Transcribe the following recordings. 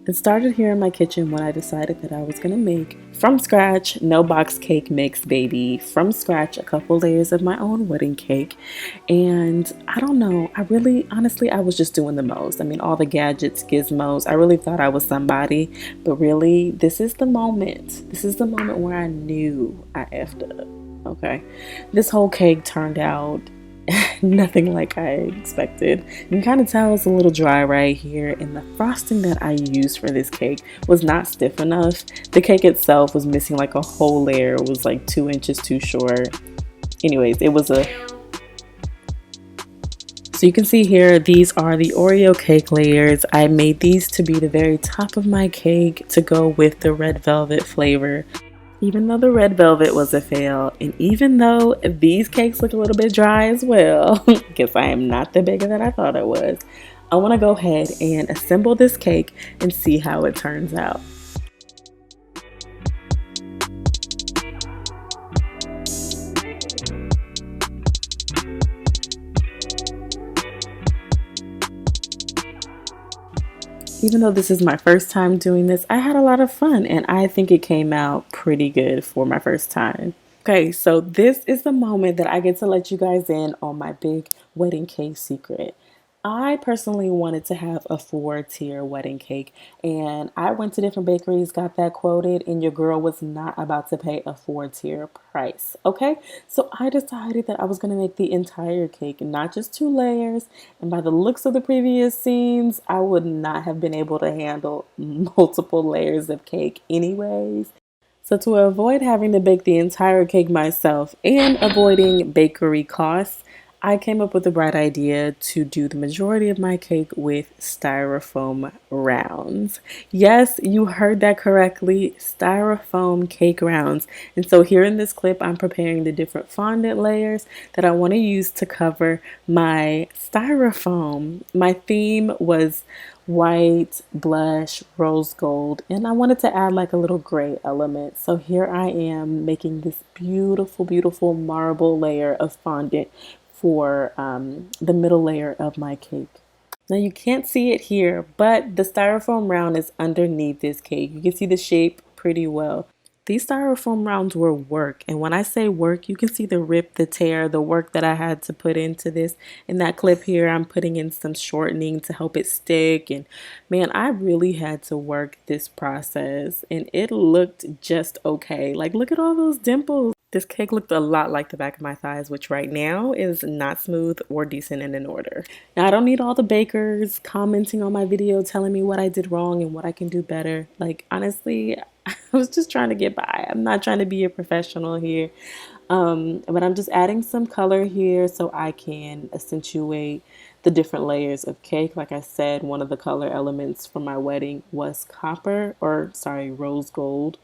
It started here in my kitchen when I decided that I was going to make from scratch, no box cake mix, baby. From scratch, a couple layers of my own wedding cake. And I don't know, I really, honestly, I was just doing the most. I mean, all the gadgets, gizmos, I really thought I was somebody. But really, this is the moment. This is the moment where I knew I effed up. Okay. This whole cake turned out nothing like I expected. You can kind of tell it's a little dry right here, and the frosting that I used for this cake was not stiff enough. The cake itself was missing like a whole layer. It was like 2 inches too short. Anyways, it was a so you can see here, these are the Oreo cake layers. I made these to be the very top of my cake to go with the red velvet flavor. Even though the red velvet was a fail, and even though these cakes look a little bit dry as well, because I am not the baker that I thought I was, I want to go ahead and assemble this cake and see how it turns out. Even though this is my first time doing this, I had a lot of fun and I think it came out pretty good for my first time. Okay, so this is the moment that I get to let you guys in on my big wedding cake secret. I personally wanted to have a 4-tier wedding cake, and I went to different bakeries, got that quoted, and your girl was not about to pay a 4-tier price. Okay, so I decided that I was going to make the entire cake, not just 2 layers. And by the looks of the previous scenes, I would not have been able to handle multiple layers of cake, anyways. So, to avoid having to bake the entire cake myself and avoiding bakery costs, I came up with the bright idea to do the majority of my cake with styrofoam rounds. Yes, you heard that correctly, styrofoam cake rounds. And so here in this clip, I'm preparing the different fondant layers that I want to use to cover my styrofoam. My theme was white, blush, rose gold, and I wanted to add like a little gray element. So here I am making this beautiful, beautiful marble layer of fondant for the middle layer of my cake. Now you can't see it here, but the styrofoam round is underneath this cake. You can see the shape pretty well. These styrofoam rounds were work, and when I say work, you can see the rip, the tear, the work that I had to put into this. In that clip here, I'm putting in some shortening to help it stick, and man, I really had to work this process, and it looked just okay. Like, look at all those dimples. This cake looked a lot like the back of my thighs, which right now is not smooth or decent and in order. Now, I don't need all the bakers commenting on my video telling me what I did wrong and what I can do better. Like, honestly, I was just trying to get by. I'm not trying to be a professional here. But I'm just adding some color here so I can accentuate the different layers of cake. Like I said, one of the color elements for my wedding was copper, or sorry, rose gold.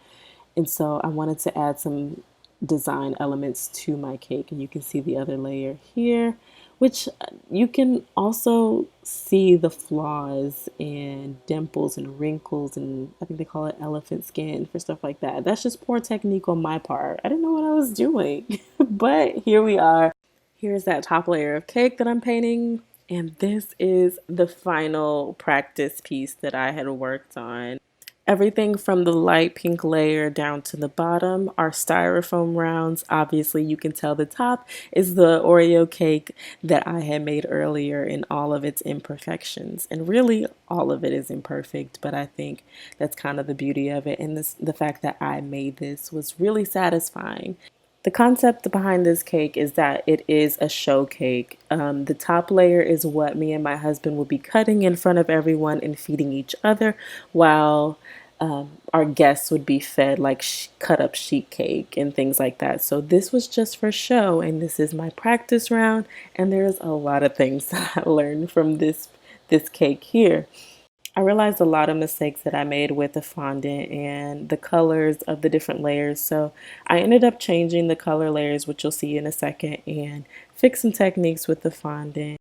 And so I wanted to add some design elements to my cake, and you can see the other layer here, which you can also see the flaws and dimples and wrinkles, and I think they call it elephant skin for stuff like that. That's just poor technique on my part. I didn't know what I was doing. But here we are. Here's that top layer of cake that I'm painting, and this is the final practice piece that I had worked on. Everything from the light pink layer down to the bottom are styrofoam rounds. Obviously, you can tell the top is the Oreo cake that I had made earlier in all of its imperfections. And really, all of it is imperfect, but I think that's kind of the beauty of it. And the fact that I made this was really satisfying. The concept behind this cake is that it is a show cake. The top layer is what me and my husband will be cutting in front of everyone and feeding each other, while our guests would be fed like cut up sheet cake and things like that. So this was just for show, and this is my practice round. And there's a lot of things that I learned from this cake here. I realized a lot of mistakes that I made with the fondant and the colors of the different layers. So I ended up changing the color layers, which you'll see in a second, and fix some techniques with the fondant.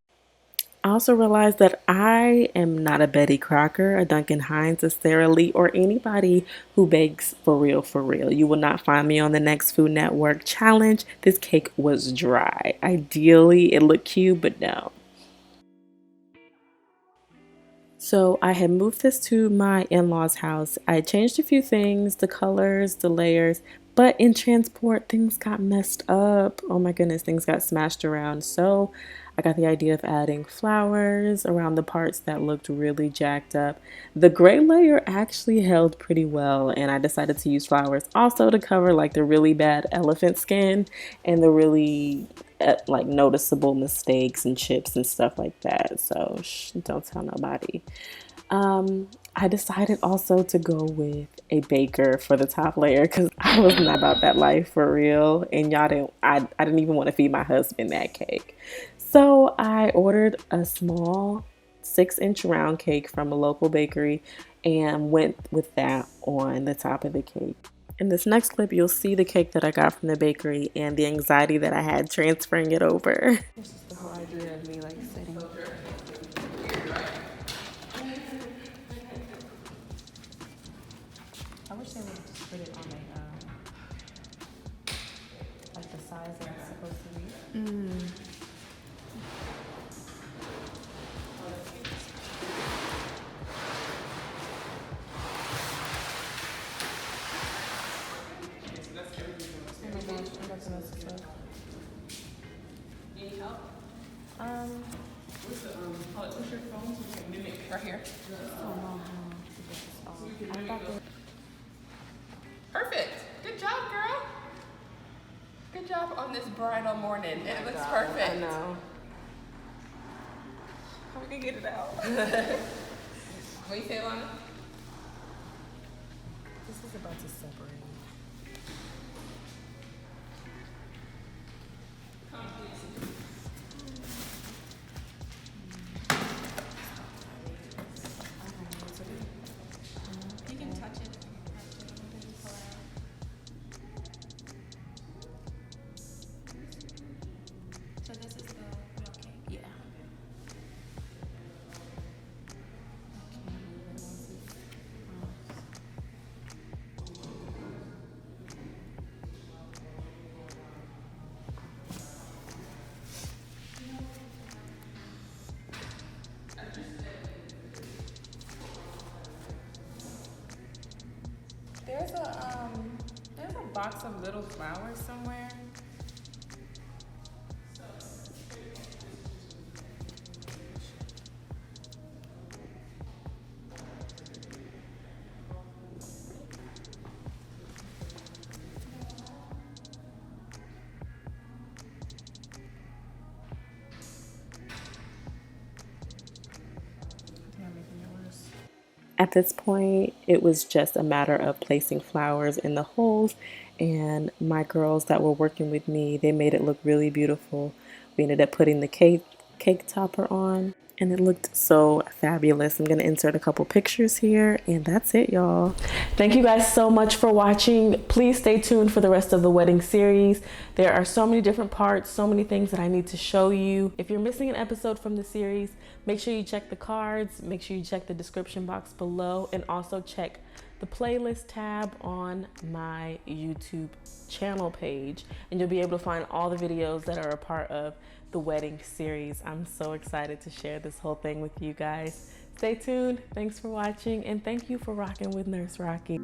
I also realized that I am not a Betty Crocker, a Duncan Hines, a Sara Lee, or anybody who bakes for real, for real. You will not find me on the next Food Network challenge. This cake was dry. Ideally, it looked cute, but no. So I had moved this to my in-laws' house. I changed a few things, the colors, the layers, but in transport, things got messed up. Oh my goodness, things got smashed around. So I got the idea of adding flowers around the parts that looked really jacked up. The gray layer actually held pretty well, and I decided to use flowers also to cover like the really bad elephant skin and the really like noticeable mistakes and chips and stuff like that. So don't tell nobody. I decided also to go with a baker for the top layer because I was not about that life for real, and y'all didn't. I didn't even want to feed my husband that cake, so I ordered a small 6-inch round cake from a local bakery and went with that on the top of the cake. In this next clip, you'll see the cake that I got from the bakery and the anxiety that I had transferring it over. This is the whole idea of me like sitting. I wish they would just put it on like the size that it's supposed to be. Oh my gosh, I'm about to mess this up. Need help? What's your phone so we can mimic right here? I don't know how to get this off. Perfect. Good job, girl. Good job on this bridal morning. It looks perfect. I know. How we can get it out? What do you say, Lana? This is about to separate. You can touch it. So this is the real cake? Yeah. There's a box of little flowers somewhere. At this point, it was just a matter of placing flowers in the holes, and my girls that were working with me, they made it look really beautiful. We ended up putting the cake topper on, and it looked so fabulous. I'm gonna insert a couple pictures here, and that's it, y'all. Thank you guys so much for watching. Please stay tuned for the rest of the wedding series. There are so many different parts, so many things that I need to show you. If you're missing an episode from the series, make sure you check the cards, make sure you check the description box below, and also check the playlist tab on my YouTube channel page, and you'll be able to find all the videos that are a part of the wedding series. I'm so excited to share this whole thing with you guys. Stay tuned. Thanks for watching, and thank you for rocking with Nurse Rocky.